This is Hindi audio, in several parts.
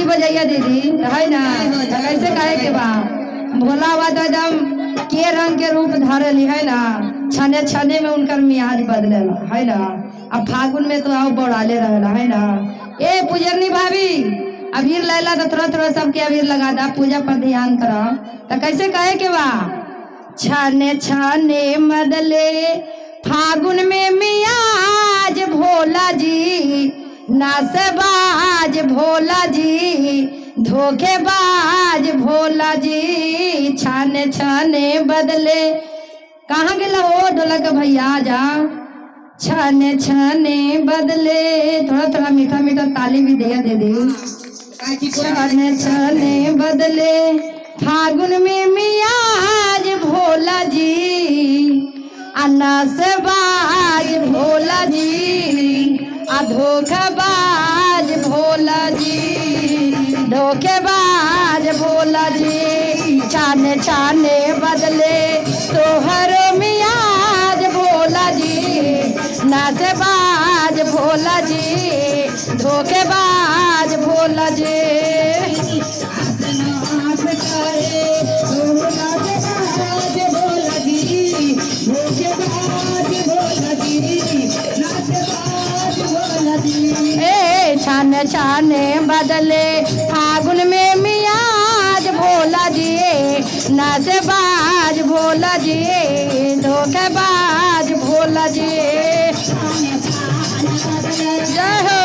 ताली बजाइए दीदी है ना। कैसे कहे के बा भोला हुआ तो एकदम के रंग के रूप धारली है ना। छने छने में उनकर मियाज बदलेला है ना। अब फागुन में तो आओ बौड़ाले रहेला है ना। ए पुजरनी भाभी अबीर लैला तो थोड़ा थोड़ा सबके अबीर लगा दा पूजा पर ध्यान करो। तो कैसे कहे के बा छने छने बदले फागुन में मियाज भोला जी नासबाज भोला जी धोखेबाज भोला जी छाने छाने बदले। कहाँ गेला हो ढोलक भैया जा छाने छाने बदले। थोड़ा थोड़ा मीठा मीठा ताली भी दे दे। छाने छाने बदले फागुन में मियाज भोला जी अनासबाज भोला जी धोखेबाज भोला जी धोखेबाज भोला जी छाने छाने बदले तोहर मियाज भोला जी नासेबाज भोला जी धोखेबाज भोला जी। छाने छाने बदले फागुन में मियाज भोला जी नाचबाज भोला जी धोखेबाज भोला जी। जय हो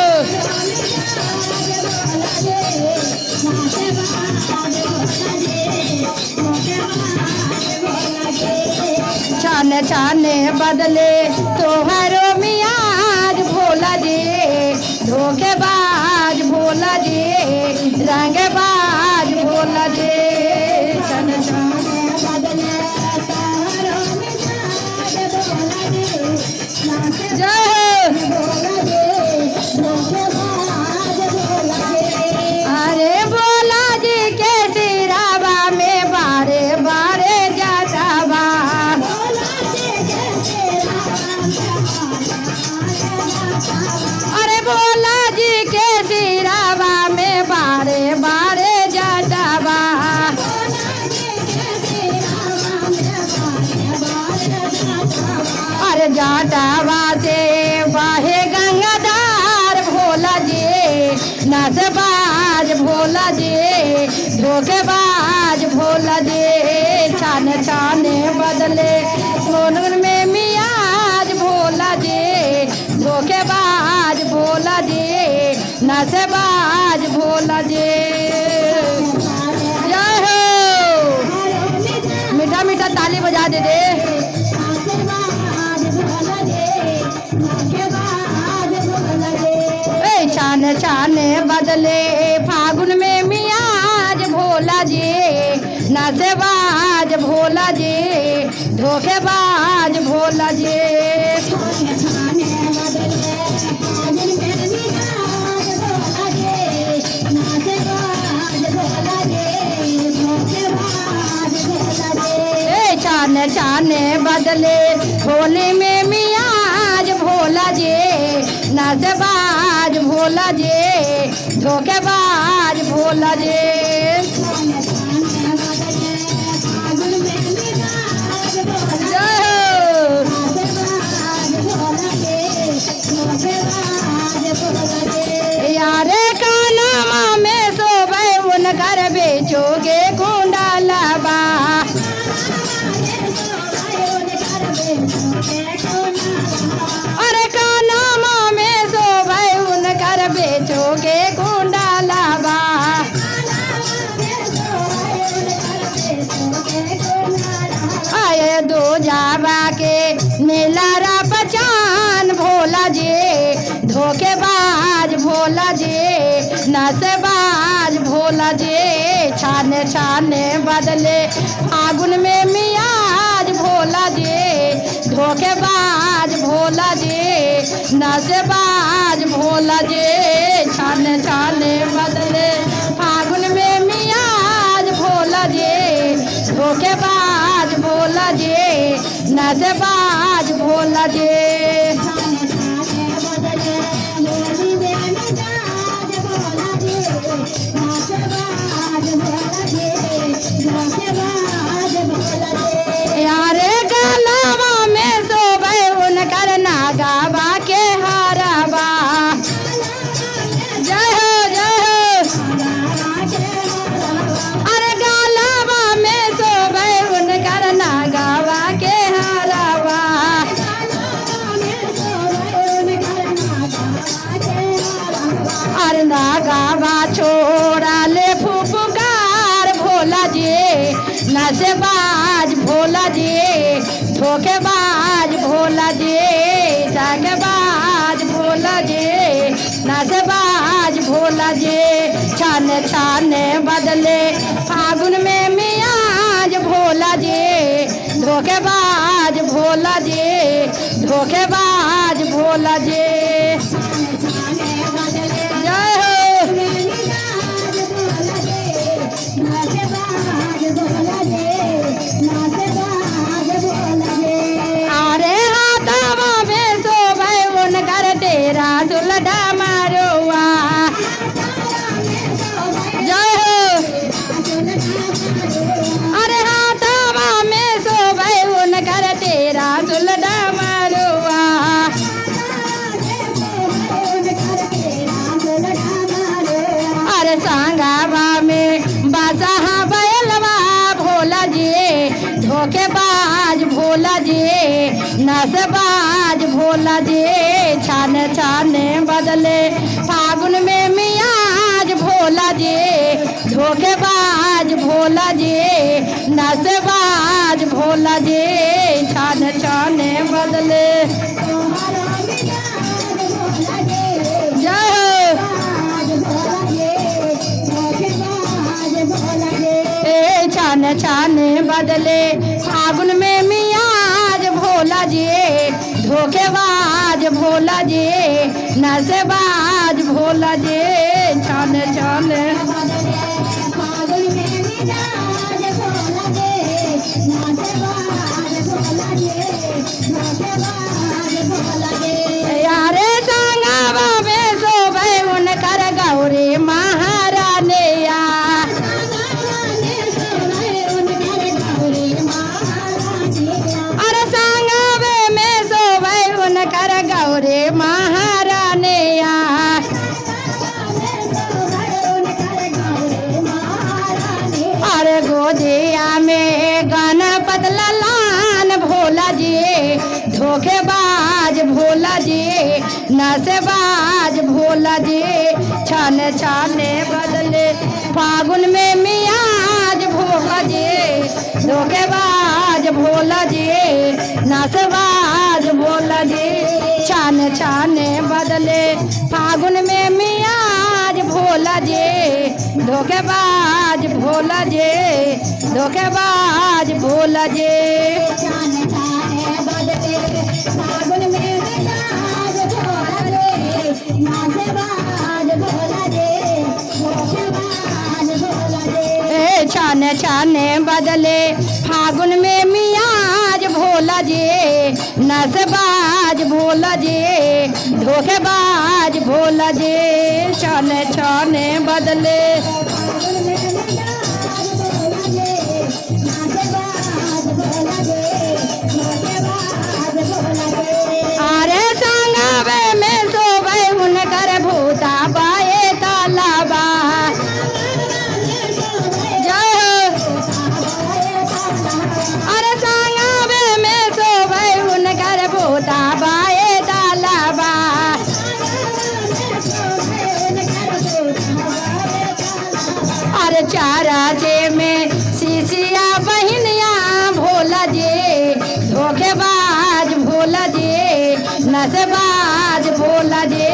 छाने छाने बदले तोहरो मियाज भोला जी धोखेबाज भोला जी रंगबाज भोला जी। छाने छाने बदले अरे भोला जी के सिरावा में बारे बारे जाता अरे भोला जी के सिरावा में बारे बारे जाता अरे जाटावा से बाहे गंगाधार भोला जी नाचबाज भोला जी धोखेबाज भोला जी छाने छाने बदले सोनगन में मियाज भोला जी धोखेबाज भोला जी नाचबाज भोला जी। जय हो मीठा मीठा ताली बजा दे दे। छाने छाने बदले फागुन में मियाज भोला जी नाचबाज भोला जी धोखेबाज भोला जी। छाने छाने बदले होली में मियाज भोला जी नाचबाज भोला जी धोखेबाज भोला जी। यारे का नामा में सोबे उन घर बेचोगे कुंडा लाबा अरे का नामा में सोबे उन घर बेचोगे कुंडा लाबा आए दो जावा के नीलारा पहचान भोला जी धोखेबाज भोला जी नाचबाज भोला जी छाने छाने बदले फागुन में मियाज भोला जी धोखेबाज भोला जी नाचबाज भोला जी छाने छाने बदले फागुन में मियाज भोला जी धोखेबाज भोला जी नाचबाज भोला जी। नागावा छोड़ा ले फुफकार भोला जी नशेबाज भोला जी धोखेबाज भोला जी चाकेबाज भोला जी नशेबाज भोला जी छाने छाने बदले फागुन में मियाज भोला जी धोखेबाज भोला जी धोखेबाज भोला जी जय हो। अरे हाथावा में सो भाई उन कर तेरा सुलझा मारुआ जय हो। अरे हाथावा में सो भाई उन कर तेरा सुलझा मारुआ अरे सांगावा में बादशाह बैलवा भोला जी धोखेबाज भोला जी नशेबाज भोला जी छाने छाने बदले फागुन में मियाज भोला जी धोखेबाज भोला जी नशेबाज भोला जी छाने छाने बदले जय हो। छाने छाने बदले फागुन में मियाज भोला जी धोखेबाज भोला जी नशेबाज भोला जी छाने छाने यारे संगावा में सो भाई उन कर गौरी महारानी अरे संगावे में सो भाई उन कर गौरी महारानी अरे गोदिया में गणपत ललान भोला जी धोखेबाज भोला जी नशेबाज भोला जी छाने छाने बदले फागुन में मियाज भोला जी धोखेबाज भोला जी नशेबाज भोला जी छाने छाने बदले फागुन में मियाज भोला जी धोखेबाज भोला जी धोखेबाज भोला जी छाने छाने बदले फागुन में मियाज भोला जी नशेबाज भोला जी धोखेबाज भोला जी छाने छाने बदले अरे संगावे में सो भाई उन कर भूता बाए तालाबा जय हो। अरे संगावे में सो भाई उन कर भूता बाए तालाबा अरे चाराचे में सीसिया बहनिया भोला जी धोखेबाज भोला जी नशेबाज भोला जी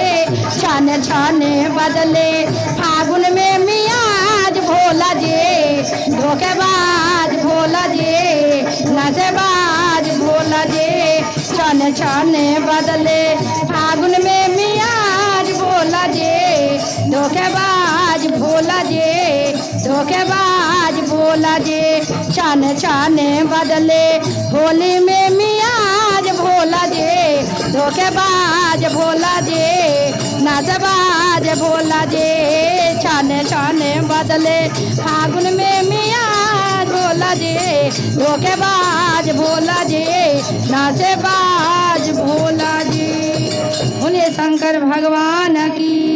छाने छाने बदले फागुन में मियाज भोला जी धोखेबाज भोला जी नशेबाज भोला जी छाने छाने बदले फागुन में मियाज भोला जी धोखेबाज भोला जी धोखेबाज भोला जी छाने छाने बदले होली में मियाज भोला जी धोखेबाज भोला जी नशेबाज भोला जी छाने छाने बदले फागुन में मियाज भोला जी धोखेबाज भोला जी नशेबाज भोला जी। बोले शंकर भगवान की।